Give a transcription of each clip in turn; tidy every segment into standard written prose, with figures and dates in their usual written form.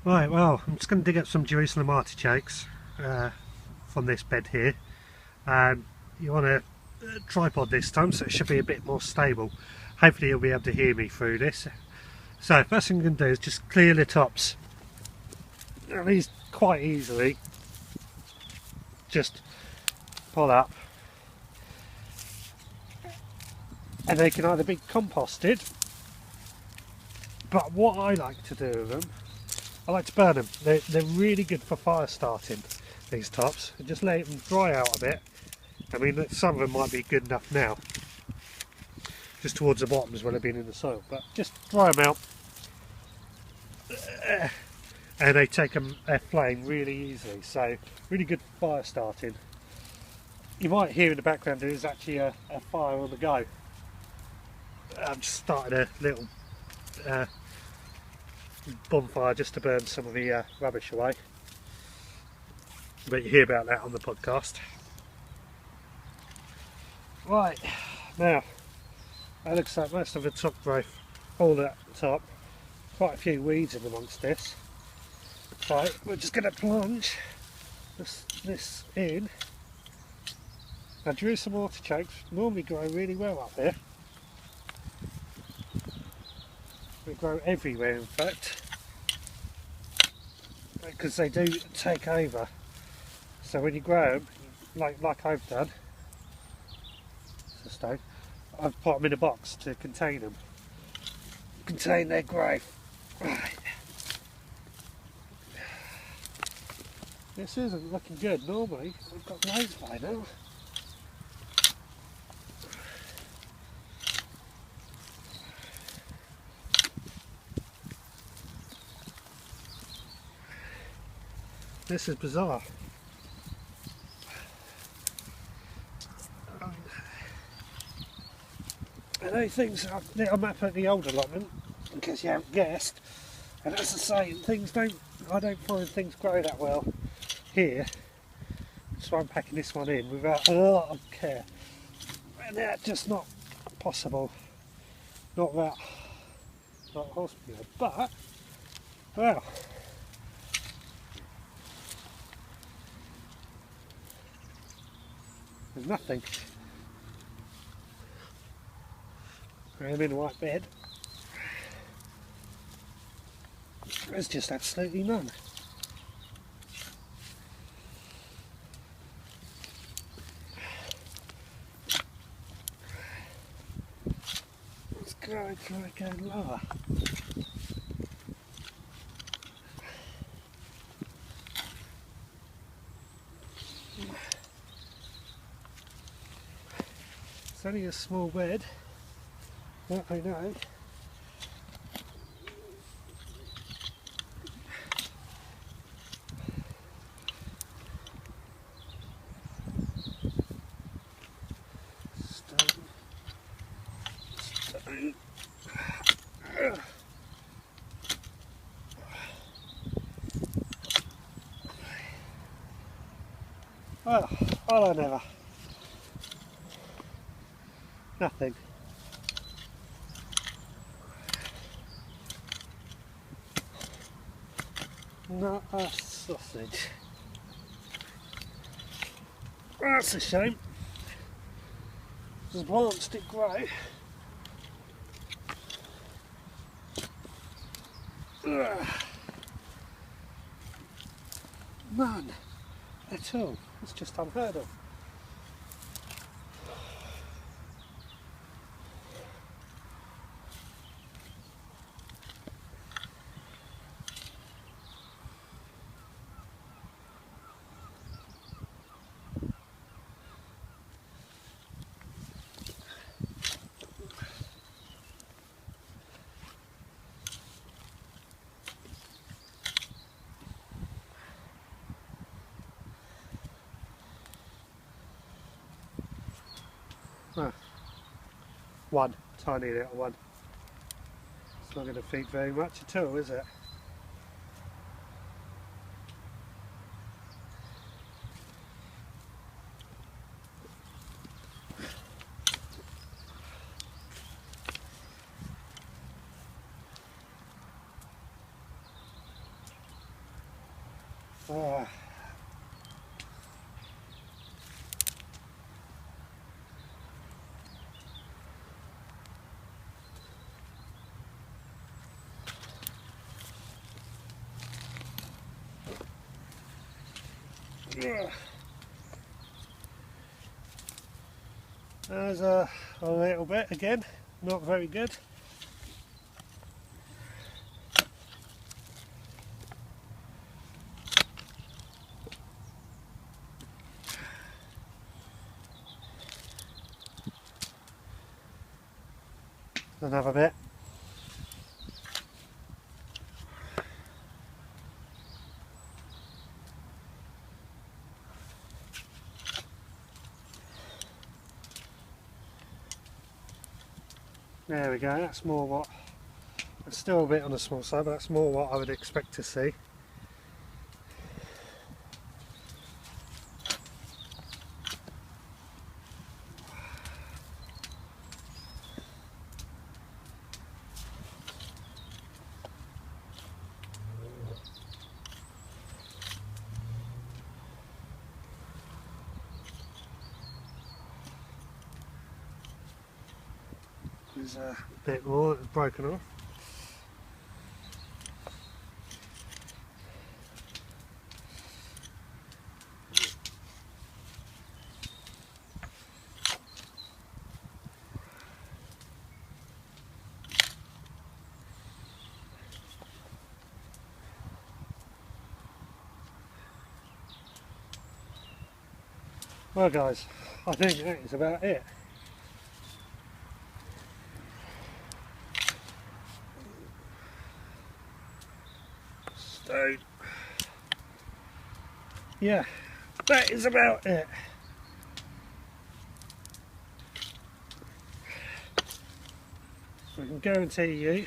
Right, well, I'm just going to dig up some Jerusalem artichokes from this bed here. You want a tripod this time, so it should be a bit more stable. Hopefully you'll be able to hear me through this. So first thing I'm going to do is just clear the tops. And these quite easily just pull up, and they can either be composted, but what I like to do with them, I like to burn them. They're really good for fire starting, these tops, and just let them dry out a bit. I mean, some of them might be good enough now, just towards the bottoms where they've been in the soil, but just dry them out, and they take a flame really easily, so really good for fire starting. You might hear in the background there is actually a fire on the go. I've just started a little bonfire just to burn some of the rubbish away, but you hear about that on the podcast. Right, now it looks like most of the top growth all at the top, quite a few weeds in amongst this. Right, we're just going to plunge this in. Now Jerusalem artichokes normally grow really well up here. They grow everywhere in fact, because they do take over. So when you grow them, like I've done, I've put them in a box to contain them, contain their growth. Right. This isn't looking good. Normally we've got loads by now. This is bizarre. I know things, I'm up at the old allotment, in case you haven't guessed, and as I say, I don't find things grow that well here, so I'm packing this one in without a lot of care, and that's just not possible, not horse manure, but, well, there's nothing. I'm in a white bed. There's just absolutely none. Let's try going lower. It's only a small bed. That I know. Stone. Oh, I never. Nothing. Not a sausage. That's a shame. The plants did grow. None at all. It's just unheard of. Ah, one, tiny little one. It's not going to feed very much at all, is it? Oh. There's a little bit again, not very good. Another bit. There we go, that's more what, it's still a bit on the small side, but that's more what I would expect to see. There's a bit more that's broken off. Well guys, I think that is about it. So, yeah, that is about it. I can guarantee you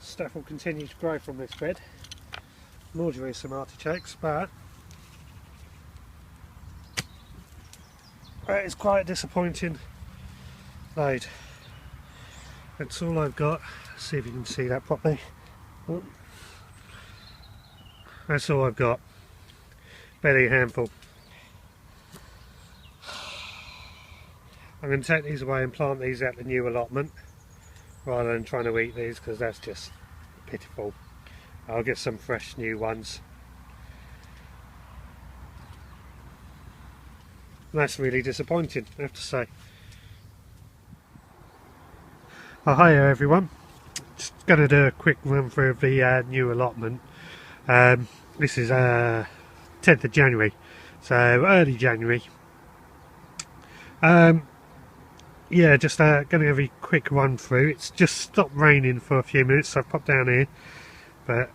stuff will continue to grow from this bed. Nor do some artichokes, but that is quite a disappointing load. That's all I've got. Let's see if you can see that properly. That's all I've got. Barely a handful. I'm going to take these away and plant these at the new allotment rather than trying to eat these, because that's just pitiful. I'll get some fresh new ones. That's really disappointing, I have to say. Oh, hiya everyone. Just going to do a quick run through of the new allotment. This is 10th of January, so early January. Yeah, just going to have a quick run through. It's just stopped raining for a few minutes, so I've popped down here, but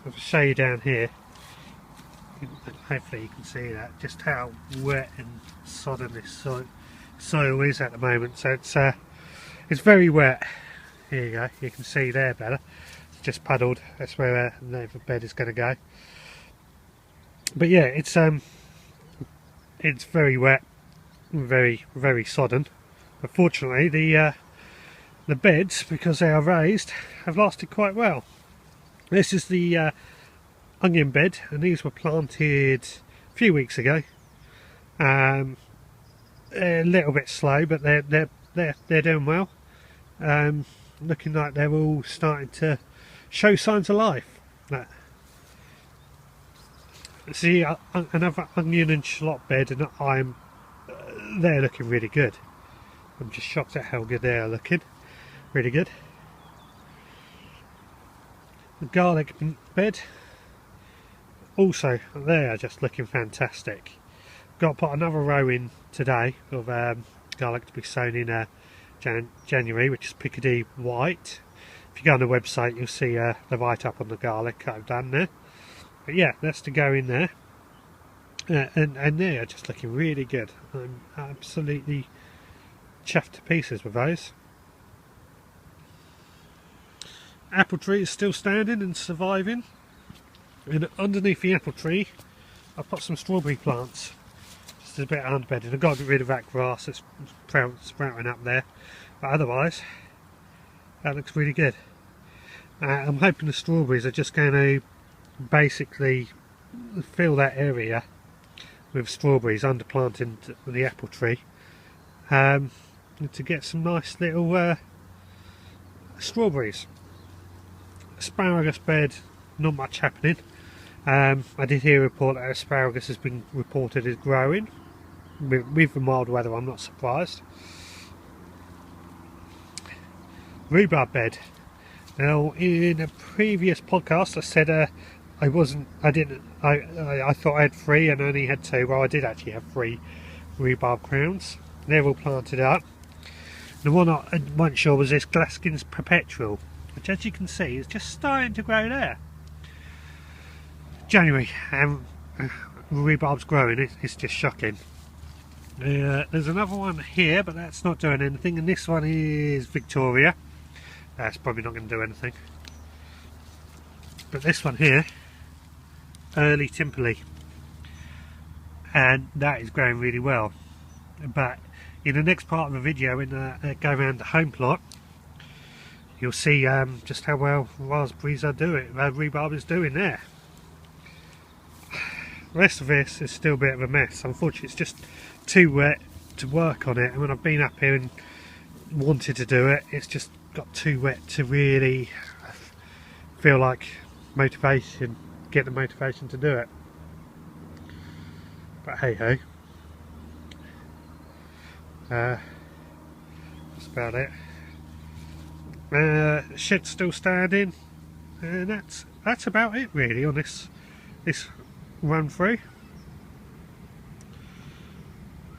I'll show you down here. Hopefully you can see that, just how wet and sodden this soil is at the moment. So it's very wet. Here you go, you can see there better. It's just puddled. That's where the bed is going to go. But yeah, it's very wet, very sodden. But fortunately, the beds, because they are raised, have lasted quite well. This is the onion bed, and these were planted a few weeks ago. They're a little bit slow, but they're doing well. Looking like they're all starting to show signs of life. See, another onion and shallot bed, and they're looking really good. I'm just shocked at how good they are looking. Really good. The garlic bed, also they are just looking fantastic. Got to put another row in today of garlic to be sown in January, which is Picardy white. If you go on the website, you'll see the write up on the garlic I've done there. But yeah, that's to go in there. And they are just looking really good. I'm absolutely chuffed to pieces with those. Apple tree is still standing and surviving, and underneath the apple tree I've put some strawberry plants. Just a bit unbedded. I've got to get rid of that grass that's sprouting up there, but otherwise that looks really good. I'm hoping the strawberries are just going to basically fill that area with strawberries, underplanting the apple tree, to get some nice little strawberries. Asparagus bed, not much happening. I did hear a report that asparagus has been reported as growing. With the mild weather, I'm not surprised. Rhubarb bed. Now, in a previous podcast, I said I thought I had 3 and only had 2. Well, I did actually have 3 rhubarb crowns. They're all planted up. The one I wasn't sure was this Glaskin's Perpetual, which, as you can see, is just starting to grow there. January, rhubarb's growing. It's just shocking. There's another one here, but that's not doing anything, and this one is Victoria. That's probably not going to do anything. But this one here, Early Timperley, and that is growing really well. But in the next part of the video, in go around the home plot, you'll see just how well raspberries are doing, rhubarb is doing there. The rest of this is still a bit of a mess. Unfortunately, it's just too wet to work on it, and when I've been up here and wanted to do it, it's just got too wet to really feel like get the motivation to do it. But hey ho, that's about it. Shed's still standing, and that's about it really on this run through.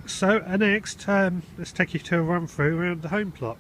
So next, let's take you to a run through around the home plot.